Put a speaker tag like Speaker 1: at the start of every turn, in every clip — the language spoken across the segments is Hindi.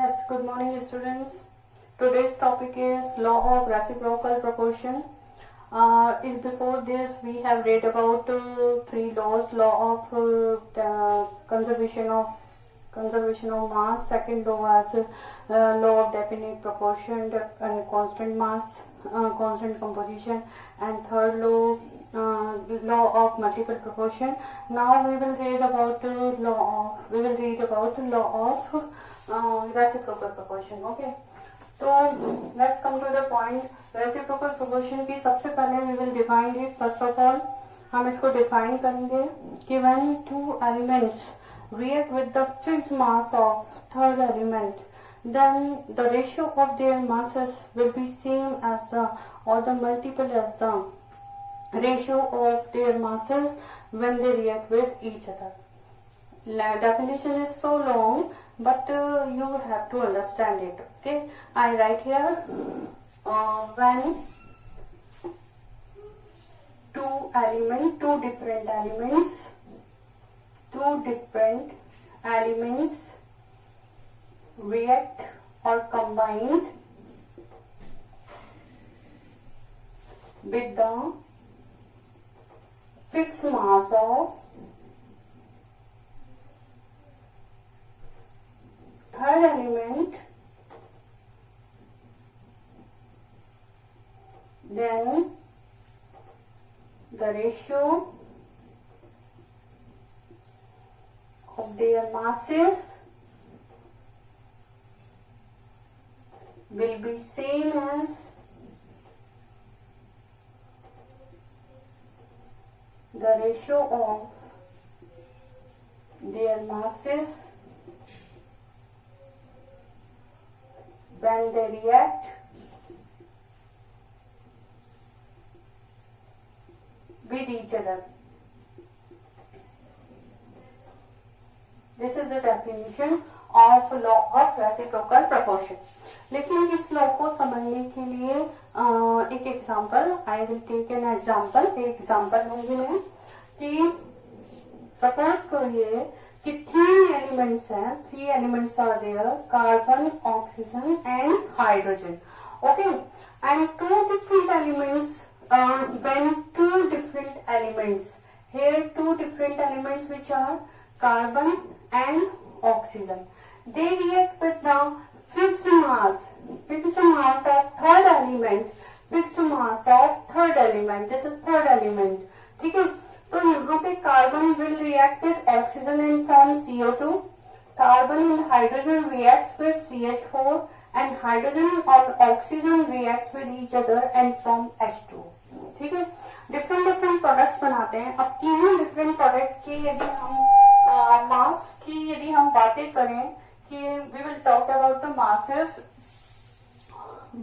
Speaker 1: Yes, good morning students. Today's topic is law of reciprocal proportion. In before this we have read about three laws: law of the conservation of mass. Second law as law of definite proportion and constant mass, constant composition, and third law law of multiple proportion. Now we will read about law of reciprocal proportion. Okay, तो let's come to the point. Reciprocal proportion की सबसे पहले we will define it. First of all हम इसको define करेंगे कि when two elements react with the fixed mass of third element, then the ratio of their masses will be same as the or the multiple as the ratio of their masses when they react with each other. Definition is so long, but you have to understand it. Okay, I write here when two different elements react or combined with the fixed mass of third element, then the ratio of their masses will be same as the ratio of their masses when they react with each other. This is the definition of law of reciprocal proportion. लेकिन इस लॉ को समझने के लिए एक example, I will take an example, एक एग्जांपल लूंगी मैं कि सपोज करिए कि three elements are there: carbon, oxygen and hydrogen. Okay, and two different elements which are carbon and oxygen, they react with the fixed mass of third element. This is third element. ठीक है, तो यहाँ पे carbon will react with oxygen and form CO2. Carbon and hydrogen reacts with CH4, and hydrogen और oxygen reacts with each other and form H2. ठीक है, डिफरेंट प्रोडक्ट्स बनाते हैं. अब तीनों डिफरेंट प्रोडक्ट्स की यदि हम मास की यदि हम बातें करें कि we will talk about the masses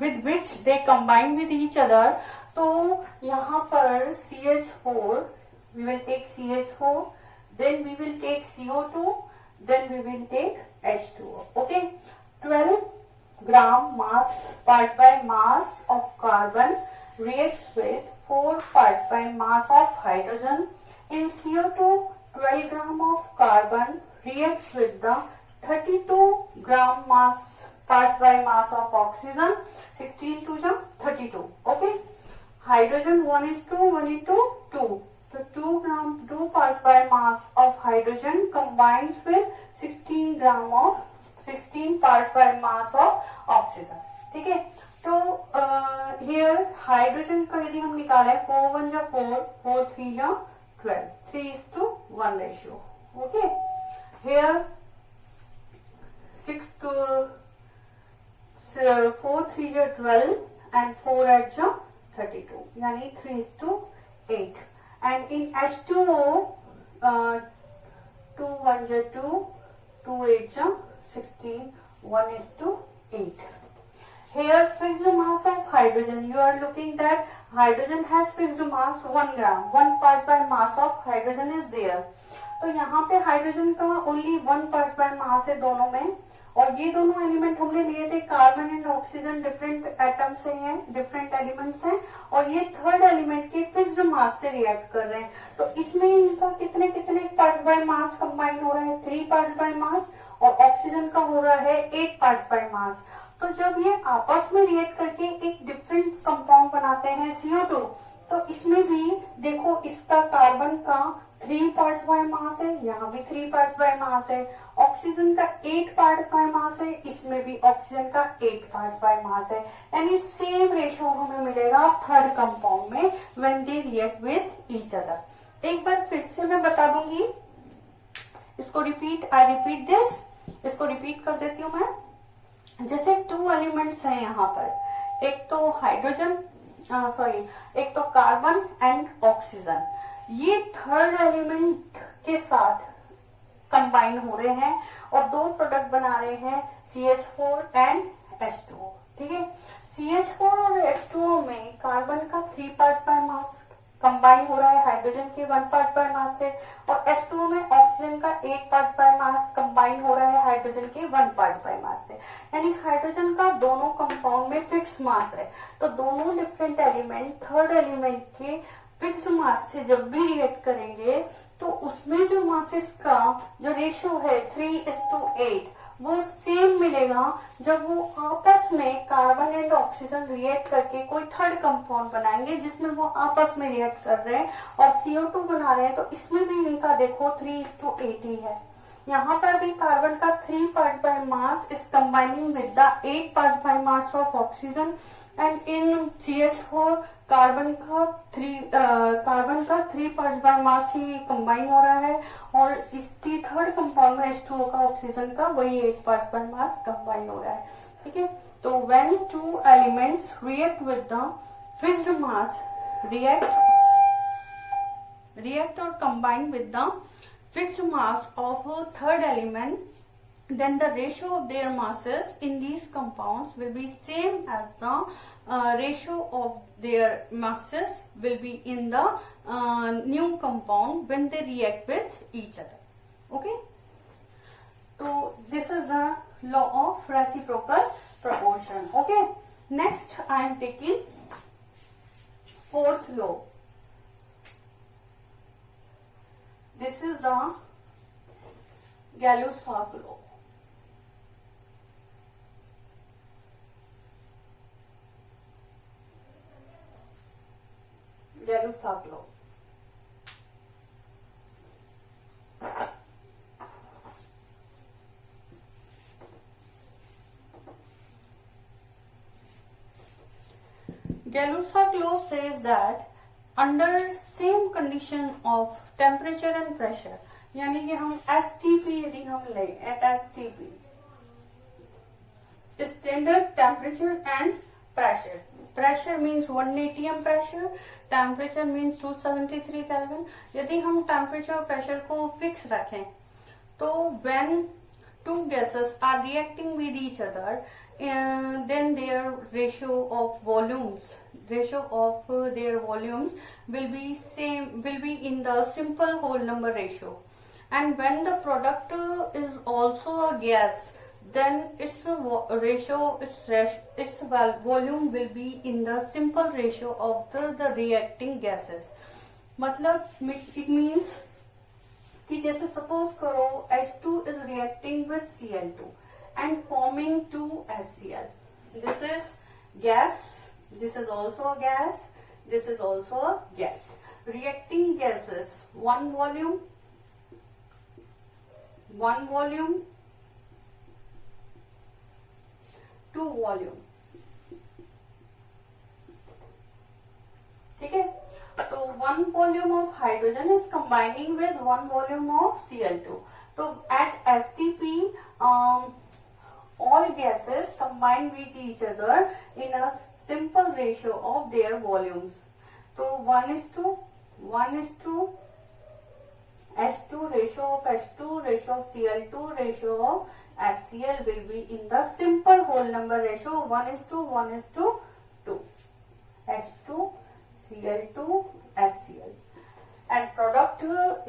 Speaker 1: with which they combine with each other, तो यहाँ पर CH4, we will take CH4, then we will take CO2, then we will take H2O. Okay, 12 gram part by mass of carbon reacts with 4 parts by mass of hydrogen. In CO2, 12 gram of carbon reacts with the 32 gram parts by mass of oxygen. 16 to the 32. Okay, hydrogen 1:2. So 2 parts by mass of hydrogen combines with 16 parts by mass of oxygen. ठीक है, तो here hydrogen का यदि हम निकालें 4 1 जा 4, 4 3 जा 12, 3:1 ratio. Okay, here 4 3 जा 12 and 4 8 जा 32, यानी 3:8. And in H2O 2 1 जा 2, 2 8 जा 16, 1:8. Here fixed mass of hydrogen, you are looking that hydrogen has fixed mass 1 gram, 1 part by mass of hydrogen is there. तो यहाँ पे हाइड्रोजन का ओनली 1 part by mass है दोनों में, और ये दोनों एलिमेंट हमने लिए थे carbon and oxygen, different atom से हैं, डिफरेंट एलिमेंट्स हैं, और ये थर्ड एलिमेंट के फिक्स्ड मास से रिएक्ट कर रहे हैं. तो इसमें इनका कितने पार्ट बाय मास कंबाइन हो रहा है? 3 पार्ट बाय मास. और ऑक्सीजन का हो रहा है 8 पार्ट्स बाय मास। तो जब ये आपस में रिएक्ट करके एक डिफरेंट कंपाउंड बनाते हैं CO2, तो इसमें भी देखो इसका कार्बन का 3 पार्ट्स बाय मास है, यहाँ भी 3 पार्ट्स बाय मास है। ऑक्सीजन का 8 पार्ट बाय मास है, इसमें भी ऑक्सीजन का 8 पार्ट्स बाय मास है। यानी सेम रेशियो हमें मिलेगा थर्ड कंपाउंड में when they react with each other. एक बार फिर से मैं बता दूंगी, इसको आई रिपीट दिस, इसको रिपीट कर देती हूँ मैं। जैसे 2 एलिमेंट्स हैं यहाँ पर, एक तो हाइड्रोजन एक तो कार्बन एंड ऑक्सीजन, ये थर्ड एलिमेंट के साथ कंबाइन हो रहे हैं और 2 प्रोडक्ट बना रहे हैं CH4 एंड H2O। ठीक है, CH4 और H2O में कार्बन का 3 पार्ट बाय मास कंबाइन हो रहा है हाइड्रोजन के 1 पार्ट बाय मास से, और H2O में ऑक्सीजन का 8 पार्ट बाय मास कंबाइन हो रहा है हाइड्रोजन के 1 पार्ट बाय मास से। यानी हाइड्रोजन का दोनों कंपाउंड में फिक्स मास है, तो दोनों डिफरेंट एलिमेंट थर्ड एलिमेंट के फिक्स मास से जब भी रिएक्ट करेंगे तो उसमें जो मासेस का जो रेशियो है 3:8 वो सेम मिलेगा जब वो आपस में कार्बन एंड ऑक्सीजन रिएक्ट करके कोई थर्ड कंपाउंड बनाएंगे जिसमें वो आपस में रिएक्ट कर रहे हैं और CO2 बना रहे हैं। तो इसमें भी इनका देखो 3:8 ही है। यहाँ पर भी कार्बन का 3 part by mass is combining with the 8 part by mass of oxygen, and in CH4 carbon का 3 part by mass he combine हो रहा है, और इसकी थर्ड कंपाउंड में H2O का ऑक्सीजन का वही 8 पार्ट बाय मास कंबाइन हो रहा है। ठीक है, तो when 2 elements react with the fixed mass react or combine with the fixed mass of a third element, then the ratio of their masses in these compounds will be same as the ratio of their masses will be in the new compound when they react with each other. Okay, so this is the law of reciprocal proportion. Okay, next I am taking 4th law. This is the Gay-Lussac law. Gay-Lussac law. Gay-Lussac law says that under same condition of temperature and pressure, यानी कि हम STP यदि हम लें at STP, standard temperature and pressure. Pressure means 1 atm pressure, temperature means 273 Kelvin. यदि हम temperature और pressure को fix रखें तो when 2 gases are reacting with each other, then their ratio of volumes will be in the simple whole number ratio, and when the product is also a gas, then its volume will be in the simple ratio of the reacting gases. मतलब it means कि जैसे suppose करो H2 is reacting with Cl2 and forming 2 HCl. This is gas, this is also a gas, this is also a gas. Reacting gases, one volume, two volume. ठीक है, तो 1 volume of hydrogen is combining with 1 volume of Cl2. तो at STP all gases combine with each other in a simple ratio of their volumes. So 1:1:2 H2 ratio of H2 ratio of Cl2 ratio of HCl will be in the simple whole number ratio 1:1:2 H2 Cl2 HCl. And product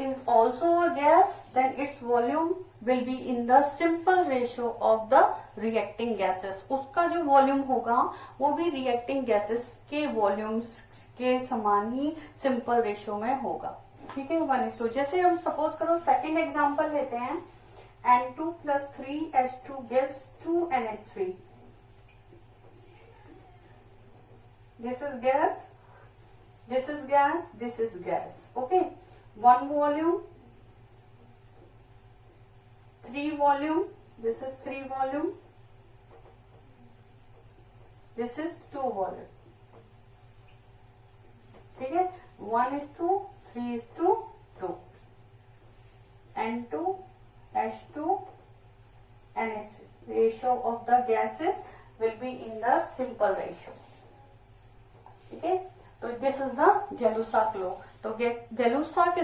Speaker 1: is also a gas, then its volume will be in the simple ratio of the reacting gases. उसका जो वॉल्यूम होगा वो भी reacting gases के वॉल्यूम्स के समान ही सिंपल रेशियो में होगा। ठीक है, 1:2। जैसे हम सपोज करो सेकेंड एग्जांपल लेते हैं, N2 plus 3H2 gives 2NH3. This is gas, this is gas, this is gas. Okay, one volume, 3 volume, this is 3 volume, this is 2 volume. ठीक है, 1:2, 3:2, N2, H2, NH3. Ratio of the gases will be in the simple ratio. ठीक है, तो this is the Gay-Lussac law. So Gay-Lussac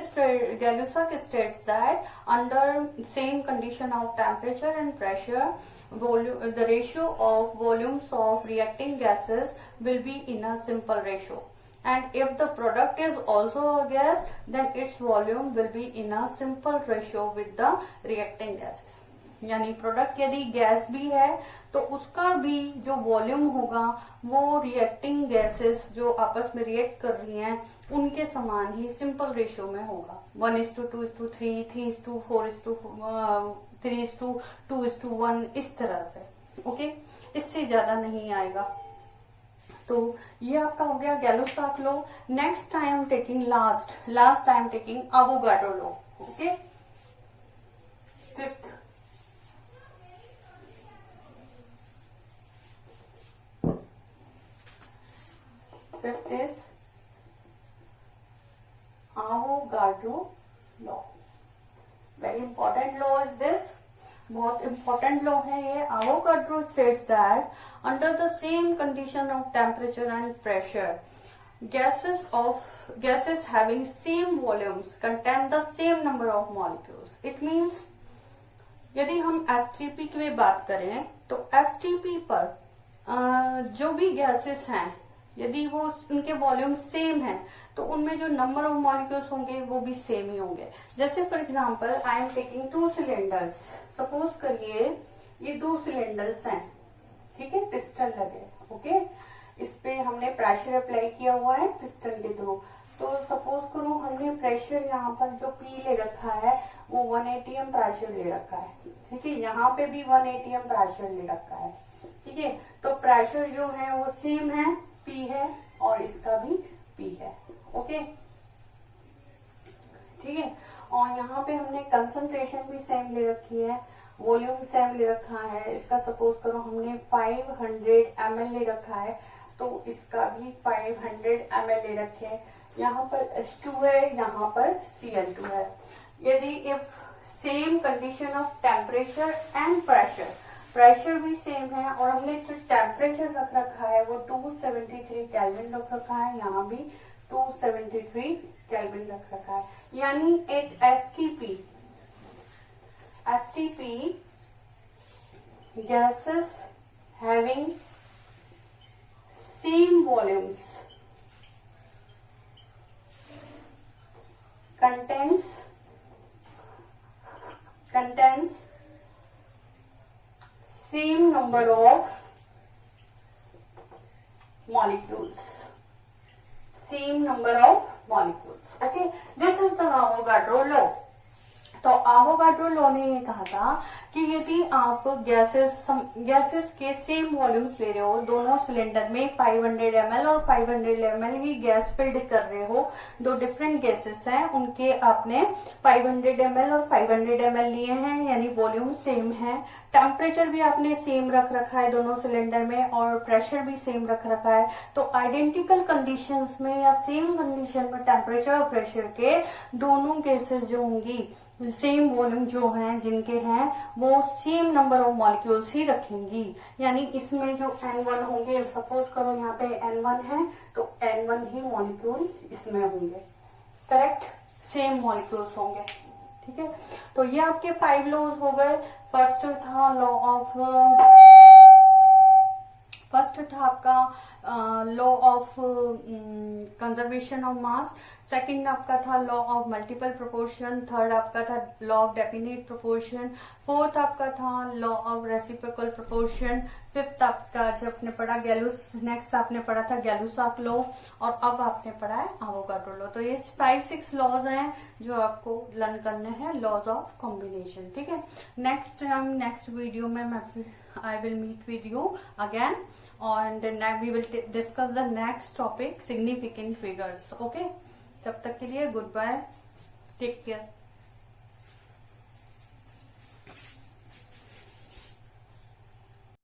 Speaker 1: states that under same condition of temperature and pressure, the ratio of volumes of reacting gases will be in a simple ratio. And if the product is also a gas, then its volume will be in a simple ratio with the reacting gases. यानी प्रोडक्ट यदि गैस भी है तो उसका भी जो वॉल्यूम होगा वो रिएक्टिंग गैसेस जो आपस में रिएक्ट कर रही हैं उनके समान ही सिंपल रेशियो में होगा. 1:2:3, 3:4:4, 3:2:1 इस तरह से. ओके, इससे ज्यादा नहीं आएगा. तो ये आपका हो गया Gay Lussac law. Next I am taking last I am taking Avogadro law. Okay, fifth. Fifth is Avogadro law. Very important law is this. बहुत important law है ये. Avogadro states that under the same condition of temperature and pressure, gases having same volumes contain the same number of molecules. It means यदि हम STP की बात करें तो STP पर जो भी गैसेस हैं यदि वो उनके वॉल्यूम सेम है तो उनमें जो नंबर ऑफ मॉलिक्यूल्स होंगे वो भी सेम ही होंगे. जैसे for example I am taking 2 cylinders. Suppose करिए ये 2 सिलेंडर्स हैं. ठीक है, पिस्टन लगे. ओके, इस पे हमने प्रेशर अप्लाई किया हुआ है पिस्टन के थ्रू. तो सपोज करो हमने प्रेशर यहाँ पर जो P ले रखा है वो 1 atm प्रेशर ले रखा है. ठीक है, यहाँ पे भी 1 atm प्रेशर ले रखा है. ठीक है, तो प्रेशर जो है वो सेम है, P है, और इसका भी P है. ओके, ठीक है, और यहाँ पे हमने कंसंट्रेशन भी सेम ले रखी है, वॉल्यूम सेम ले रखा है. इसका सपोज करो हमने 500 ml ले रखा है तो इसका भी 500 ml ले रखे हैं. यहाँ पर H2 है, यहाँ पर Cl2 है. यदि if same condition of temperature and pressure भी सेम है और हमने जो टेम्परेचर रख रखा है वो 273 केल्विन रख रखा है, यहाँ भी 273 केल्विन रख रखा है. यानी eight STP gases having same volumes contains same number of molecules. Okay, this is the Avogadro law. तो Avogadro law ने ये कहा था कि यदि आप गैसेस के सेम वॉल्यूम्स ले रहे हो, दोनों सिलेंडर में 500 ml और 500 ml ही गैस फिल्ड कर रहे हो, दो डिफरेंट गैसेस हैं, उनके आपने 500 ml और 500 ml लिए हैं, यानी वॉल्यूम सेम है, टेम्परेचर भी आपने सेम रख रखा है दोनों सिलेंडर में और प्रेशर भी सेम रख रखा है. तो आइडेंटिकल कंडीशंस में या सेम कंडीशन में टेम्परेचर और प्रेशर के दोनों गैसेस जो होंगी सेम वॉल्यूम जो हैं जिनके हैं वो सेम नंबर ऑफ मॉलिक्यूल्स ही रखेंगी. यानी इसमें जो N1 होंगे, सपोज करो यहाँ पे N1 है तो N1 ही मॉलिक्यूल इसमें होंगे. करेक्ट, सेम मॉलिक्यूल्स होंगे. ठीक है, तो ये आपके 5 लॉज हो गए. फर्स्ट था आपका law of conservation of mass, second आपका था law of multiple proportion, third आपका था law of definite proportion, fourth आपका था law of reciprocal proportion, fifth आपका जो आपने पढ़ा गैलूस, नेक्स्ट आपने पढ़ा था गैलूसाक लॉ, और अब आपने पढ़ा है एवोगाड्रो लॉ। तो ये 5-6 लॉज हैं जो आपको लर्न करने हैं, लॉज ऑफ कॉम्बिनेशन। ठीक है, नेक्स्ट वीडियो में मैं I will meet with you again and we will discuss the next topic, significant figures. Okay, तब तक के लिए गुड बाय, टेक केयर।